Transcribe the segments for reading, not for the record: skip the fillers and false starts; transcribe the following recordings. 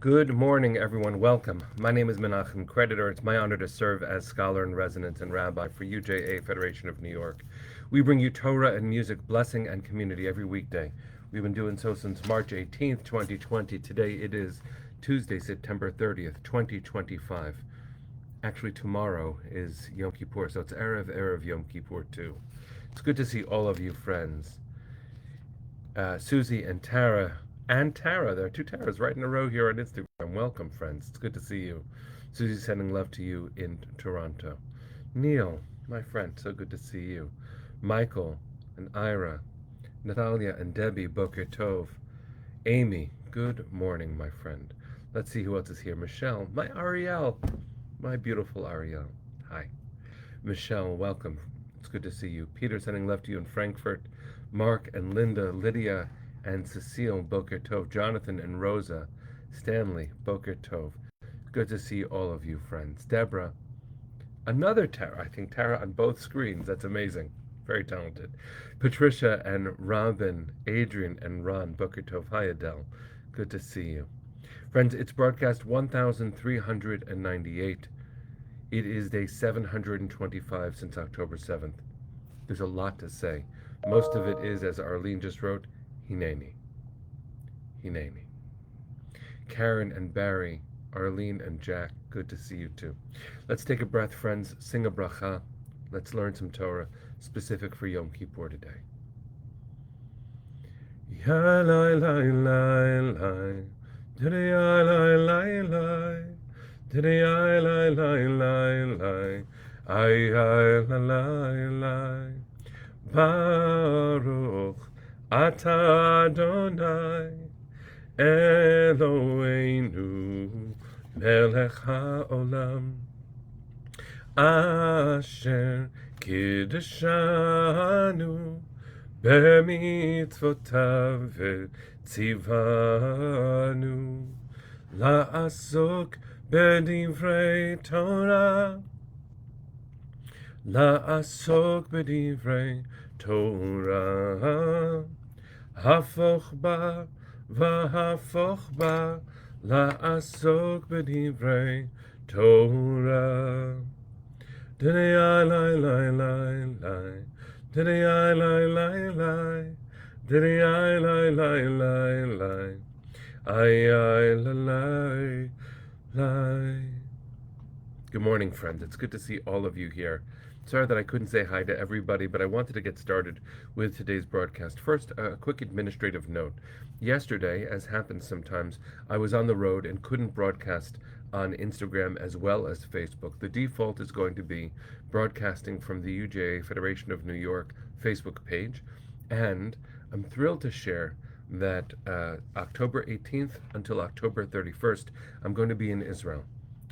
Good morning, everyone. Welcome. My name is Menachem Creditor. It's my honor to serve as scholar in residence and rabbi for UJA Federation of New York. We bring you Torah and music, blessing, and community every weekday. We've been doing so since March 18th, 2020. Today it is Tuesday, September 30th, 2025. Actually, tomorrow is Yom Kippur, so it's Erev Yom Kippur too. It's good to see all of you friends. Susie and Tara. And Tara. There are two Taras right in a row here on Instagram. Welcome, friends. It's good to see you. Susie's sending love to you in Toronto. Neil, my friend, so good to see you. Michael and Ira. Natalia and Debbie, Boker Tov. Amy, good morning, my friend. Let's see who else is here. Michelle, my Ariel. My beautiful Ariel. Hi. Michelle, welcome. It's good to see you. Peter sending love to you in Frankfurt. Mark and Linda, Lydia and Cecile, Boker Tov. Jonathan and Rosa, Stanley, Boker Tov. Good to see all of you, friends. Deborah, another Tara. I think Tara on both screens. That's amazing. Very talented. Patricia and Robin, Adrian and Ron, Boker Tov. Hi, Adele. Good to see you. Friends, it's broadcast 1398. It is day 725 since October 7th. There's a lot to say. Most of it is, as Arlene just wrote, Hineni. Hineni. Karen and Barry, Arlene and Jack, good to see you too. Let's take a breath, friends. Sing a bracha. Let's learn some Torah specific for Yom Kippur today. Ya lai lai lai lai. Today I lai lai lai. Today I lai lai lai lai. I la lai lai. Baruch Atah Adonai Eloheinu Melech HaOlam Asher Kiddushanu B'mitzvotav V'tzivanu La'asok B'divrei Torah La'asok B'divrei Torah Hafoch ba v'hafoch ba La'asok B'divrei Torah Today I lie, lie, lie, lie. Today I lie, lie, lie. Today I lie, lie, lie, lie. I lie, lie. Good morning, friends. It's good to see all of you here. Sorry that I couldn't say hi to everybody, but I wanted to get started with today's broadcast. First, a quick administrative note. Yesterday, as happens sometimes, I was on the road and couldn't broadcast on Instagram as well as Facebook. The default is going to be broadcasting from the UJA Federation of New York Facebook page, and I'm thrilled to share that October 18th until October 31st, I'm going to be in Israel,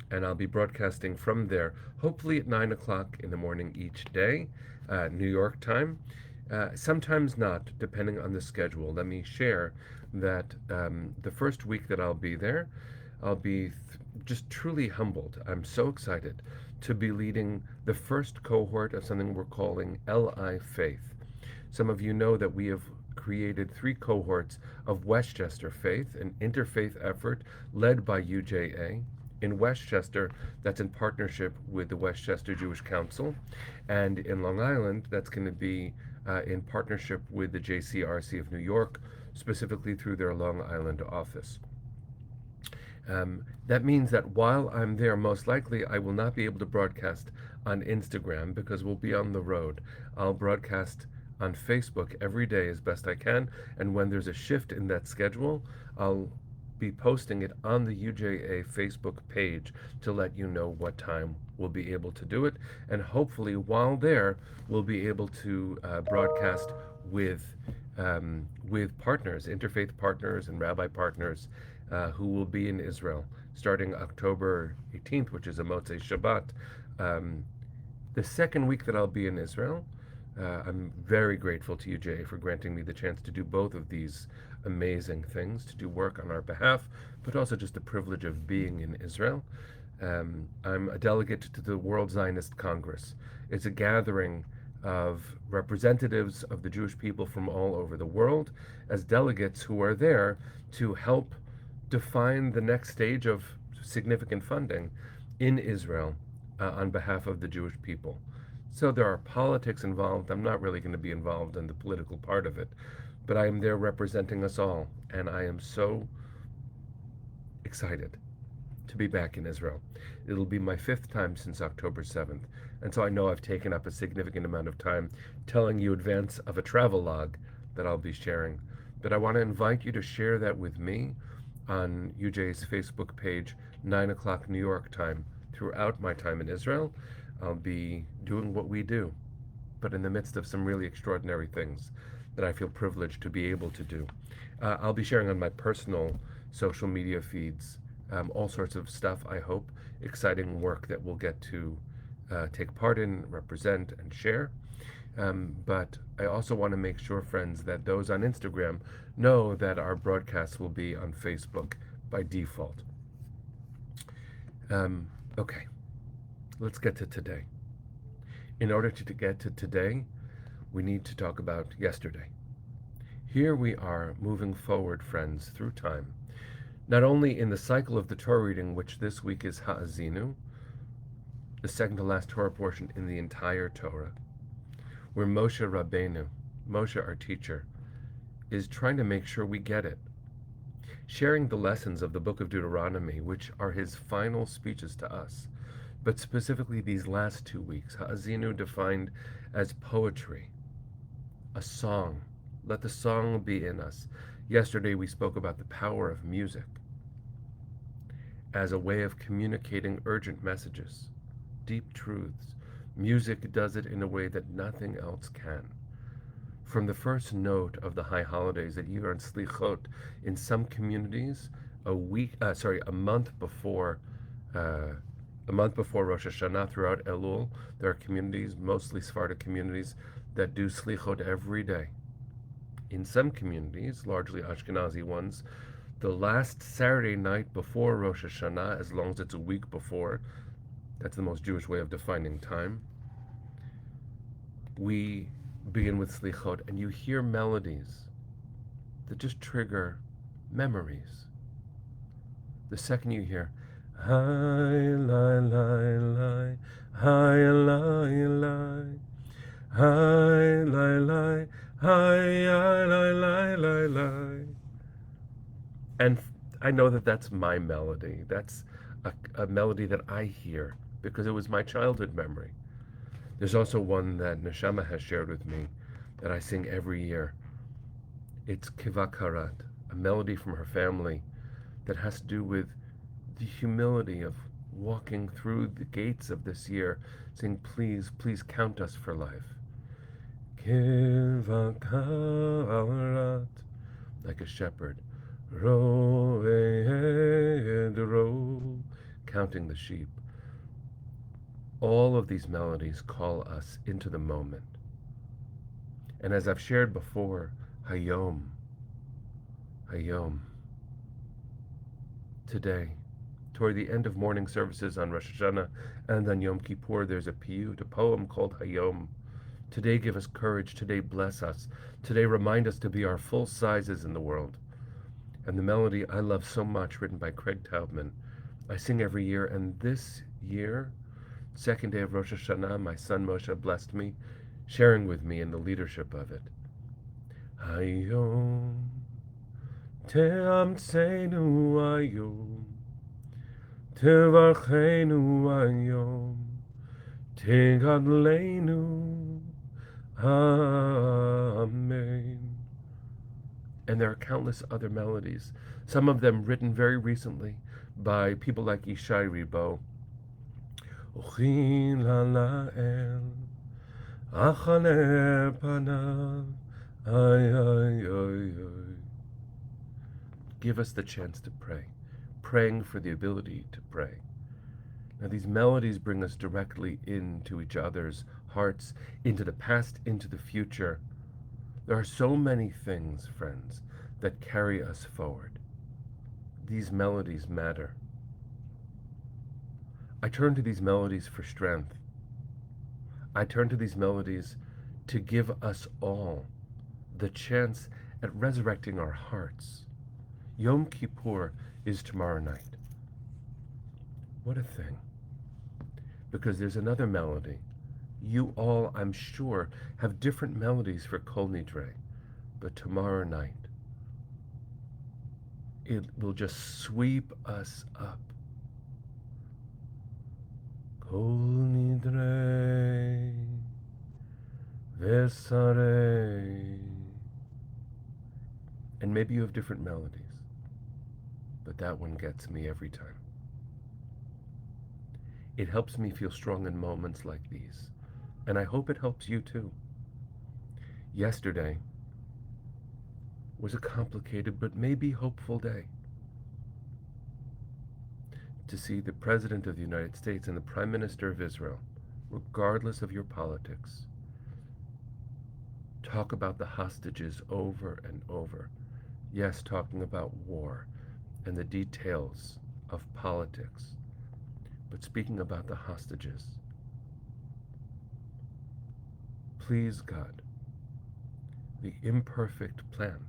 and I'll be broadcasting from there, hopefully at 9 o'clock in the morning each day, New York time. Sometimes not, depending on the schedule. Let me share that the first week that I'll be there, I'll be just truly humbled. I'm so excited to be leading the first cohort of something we're calling LI Faith. Some of you know that we have created 3 cohorts of Westchester Faith, an interfaith effort led by UJA. In Westchester, that's in partnership with the Westchester Jewish Council, and in Long Island, that's going to be in partnership with the JCRC of New York, specifically through their Long Island office. That means that while I'm there, most likely I will not be able to broadcast on Instagram because we'll be on the road. I'll broadcast on Facebook every day as best I can, and when there's a shift in that schedule, I'll be posting it on the UJA Facebook page to let you know what time we'll be able to do it. And hopefully, while there, we'll be able to broadcast with partners, interfaith partners, and rabbi partners who will be in Israel starting October 18th, which is a Motzei Shabbat. The second week that I'll be in Israel, I'm very grateful to UJA for granting me the chance to do both of these amazing things, to do work on our behalf, but also just the privilege of being in Israel. I'm a delegate to the World Zionist Congress. It's a gathering of representatives of the Jewish people from all over the world as delegates who are there to help define the next stage of significant funding in Israel on behalf of the Jewish people. So there are politics involved. I'm not really going to be involved in the political part of it, but I am there representing us all, and I am so excited to be back in Israel. It'll be my fifth time since October 7th, and so I know I've taken up a significant amount of time telling you advance of a travel log that I'll be sharing. But I want to invite you to share that with me on UJ's Facebook page, 9 o'clock New York time. Throughout my time in Israel, I'll be doing what we do, but in the midst of some really extraordinary things that I feel privileged to be able to do. I'll be sharing on my personal social media feeds all sorts of stuff, I hope, exciting work that we'll get to take part in, represent, and share. But I also want to make sure, friends, that those on Instagram know that our broadcasts will be on Facebook by default. Okay, let's get to today. In order to get to today, we need to talk about yesterday. Here we are moving forward, friends, through time. Not only in the cycle of the Torah reading, which this week is Ha'azinu, the second to last Torah portion in the entire Torah, where Moshe Rabbeinu, Moshe our teacher, is trying to make sure we get it, sharing the lessons of the book of Deuteronomy, which are his final speeches to us, but specifically these last 2 weeks. Ha'azinu defined as poetry, a song. Let the song be in us. Yesterday we spoke about the power of music as a way of communicating urgent messages, deep truths. Music does it in a way that nothing else can. From the first note of the high holidays that you are in Slichot, in some communities, a month before Rosh Hashanah, throughout Elul, there are communities, mostly Sephardic communities, that do Slichot every day. In some communities, largely Ashkenazi ones, the last Saturday night before Rosh Hashanah, as long as it's a week before, that's the most Jewish way of defining time, we begin with Slichot, and you hear melodies that just trigger memories. The second you hear, Hi, lai, lai, lai, hi, lai, lai, hi, lai, lai, hi, lai, lai, lai, lai. And I know that that's my melody. That's a melody that I hear because it was my childhood memory. There's also one that Neshama has shared with me that I sing every year. It's Kivakarat, a melody from her family that has to do with the humility of walking through the gates of this year, saying, please, please count us for life. Kivakarat, like a shepherd. Ro, counting the sheep. All of these melodies call us into the moment. And as I've shared before, Hayom, today, toward the end of morning services on Rosh Hashanah and on Yom Kippur, there's a piyut, a poem called Hayom. Today give us courage, today bless us, today remind us to be our full sizes in the world. And the melody I love so much, written by Craig Taubman, I sing every year, and this year, second day of Rosh Hashanah, my son Moshe blessed me, sharing with me in the leadership of it. Hayom, te'amtzenu hayom, tevarchenu hayom, tegadleinu, amen. And there are countless other melodies, some of them written very recently by people like Ishai Ribo. Ochin la'el, achane panav, ay, ay, ay, ay. Give us the chance to pray, praying for the ability to pray. Now these melodies bring us directly into each other's hearts, into the past, into the future. There are so many things, friends, that carry us forward. These melodies matter. I turn to these melodies for strength. I turn to these melodies to give us all the chance at resurrecting our hearts, Yom Kippur is tomorrow night. What a thing. Because there's another melody. You all, I'm sure, have different melodies for Kol Nidre. But tomorrow night, it will just sweep us up. Kol Nidre Vesare. And maybe you have different melodies, but that one gets me every time. It helps me feel strong in moments like these, and I hope it helps you too. Yesterday was a complicated but maybe hopeful day. To see the President of the United States and the Prime Minister of Israel, regardless of your politics, talk about the hostages over and over. Yes, talking about war and the details of politics, but speaking about the hostages. Please, God, the imperfect plan,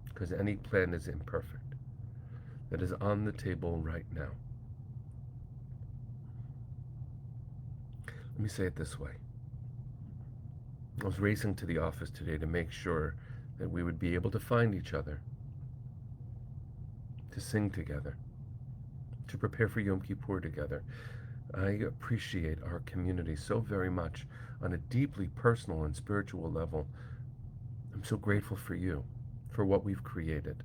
because any plan is imperfect, that is on the table right now. Let me say it this way. I was racing to the office today to make sure that we would be able to find each other, to sing together, to prepare for Yom Kippur together. I appreciate our community so very much on a deeply personal and spiritual level. I'm so grateful for you, for what we've created.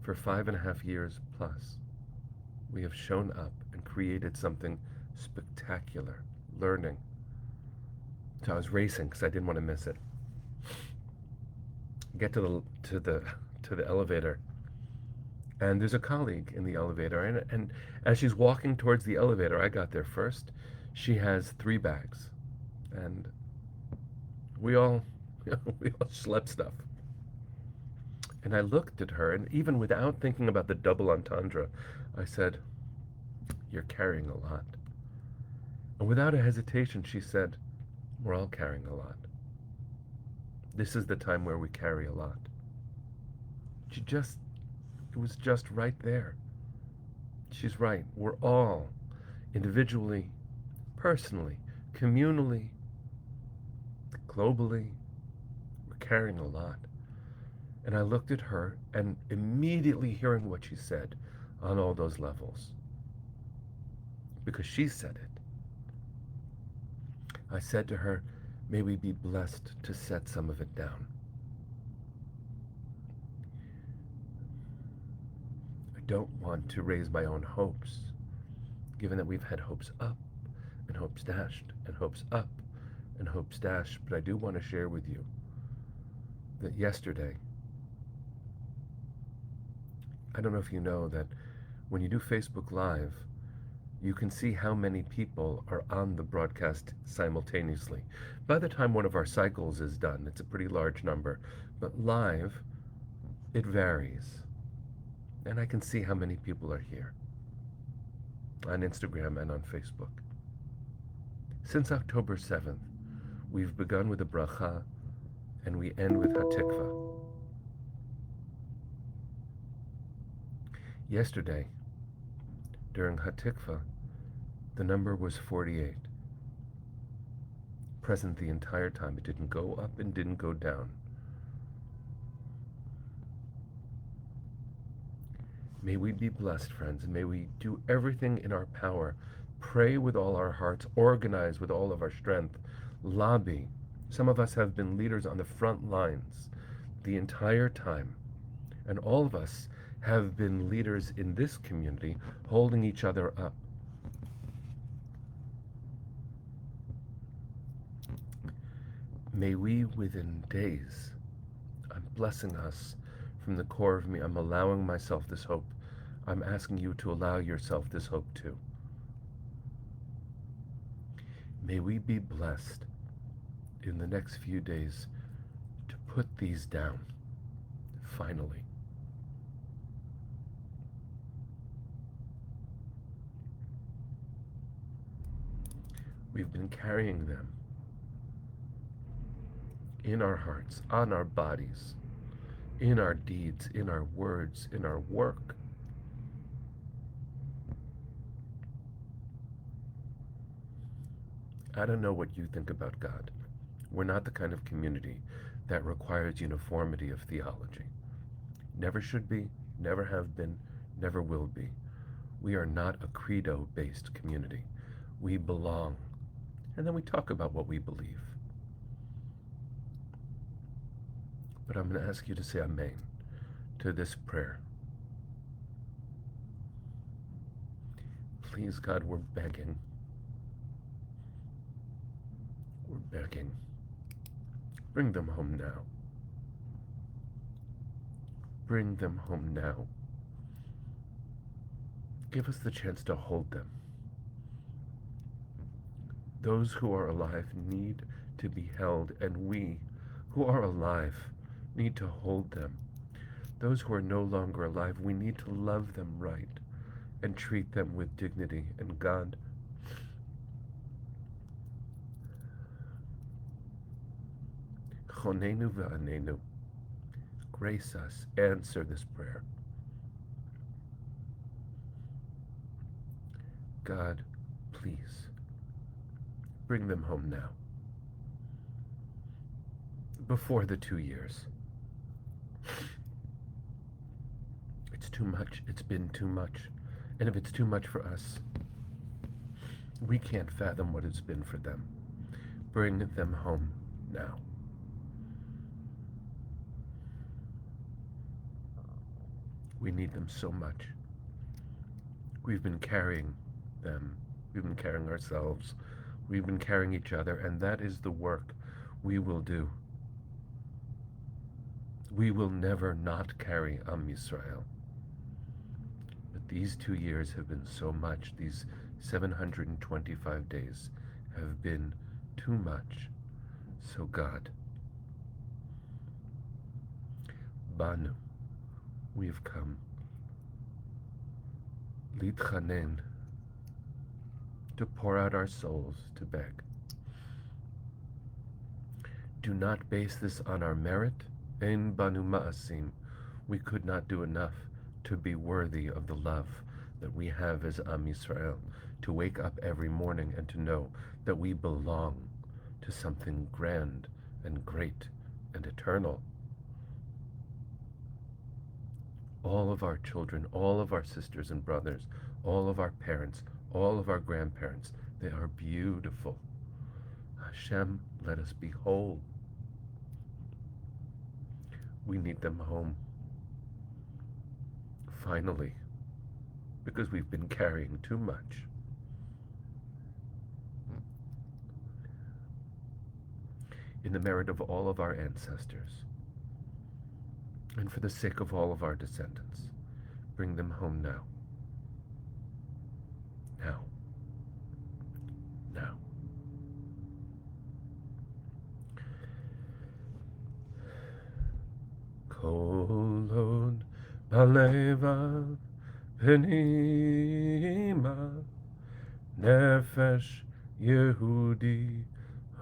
For 5.5 years plus, we have shown up and created something spectacular, learning. So I was racing because I didn't want to miss it. Get to the elevator, and there's a colleague in the elevator, and as she's walking towards the elevator, I got there first. She has 3 bags, and we all we all schlep stuff. And I looked at her, and even without thinking about the double entendre, I said, "You're carrying a lot." And without a hesitation, she said, "We're all carrying a lot. This is the time where we carry a lot." It was just right there. She's right. We're all, individually, personally, communally, globally, we're carrying a lot. And I looked at her, and immediately hearing what she said on all those levels, because she said it, I said to her, may we be blessed to set some of it down. I don't want to raise my own hopes, given that we've had hopes up and hopes dashed and hopes up and hopes dashed, but I do want to share with you that yesterday, I don't know if you know that when you do Facebook Live, you can see how many people are on the broadcast simultaneously. By the time one of our cycles is done, it's a pretty large number, but live, it varies. And I can see how many people are here on Instagram and on Facebook. Since October 7th, we've begun with a bracha and we end with Hatikva. Yesterday, during Hatikva, the number was 48. Present the entire time. It didn't go up and didn't go down. May we be blessed, friends, and may we do everything in our power. Pray with all our hearts, organize with all of our strength, lobby. Some of us have been leaders on the front lines the entire time, and all of us have been leaders in this community, holding each other up. May we, within days, I'm blessing us from the core of me. I'm allowing myself this hope. I'm asking you to allow yourself this hope too. May we be blessed in the next few days to put these down, finally. We've been carrying them in our hearts, on our bodies, in our deeds, in our words, in our work. I don't know what you think about God. We're not the kind of community that requires uniformity of theology. Never should be, never have been, never will be. We are not a credo based community. We belong, and then we talk about what we believe. But I'm going to ask you to say Amen to this prayer. Please, God, we're begging. We're begging. Bring them home now. Bring them home now. Give us the chance to hold them. Those who are alive need to be held, and we who are alive need to hold them. Those who are no longer alive, we need to love them right and treat them with dignity. And God, Chonenu v'anenu, grace us, answer this prayer. God, please, bring them home now, before the 2 years. It's too much. It's been too much. And if it's too much for us, we can't fathom what it's been for them. Bring them home now. We need them so much. We've been carrying them. We've been carrying ourselves. We've been carrying each other, and that is the work we will do. We will never not carry Am Yisrael. But these 2 years have been so much. These 725 days have been too much. So God, Banu, we've come. Litchanen, to pour out our souls, to beg. Do not base this on our merit. Ein banu ma'asim. We could not do enough to be worthy of the love that we have as Am Yisrael, to wake up every morning and to know that we belong to something grand and great and eternal. All of our children, all of our sisters and brothers, all of our parents, all of our grandparents, they are beautiful. Hashem, let us be whole. We need them home. Finally, because we've been carrying too much. In the merit of all of our ancestors, and for the sake of all of our descendants, bring them home now. Now. Now. Kol od balevav penima nefesh Yehudi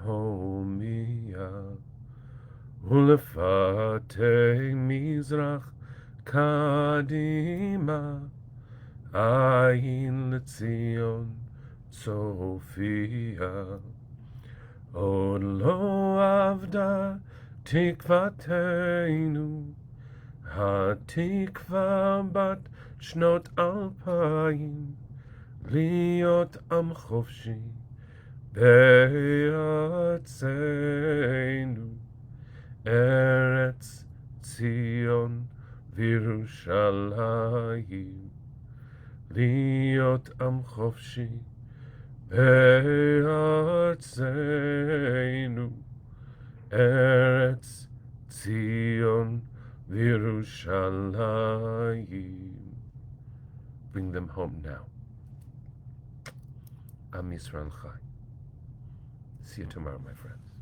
homia ulefate mizrach kadima ayin letzion Sophia od lo avda tikvateinu התקווה בת שנות 2000 להיות עם חופשי בארצנו ארץ ציון וירושלים להיות עם חופשי בארצנו ארץ ציון Virushalayim. Bring them home now. Am Yisrael Chai. See you tomorrow, my friends.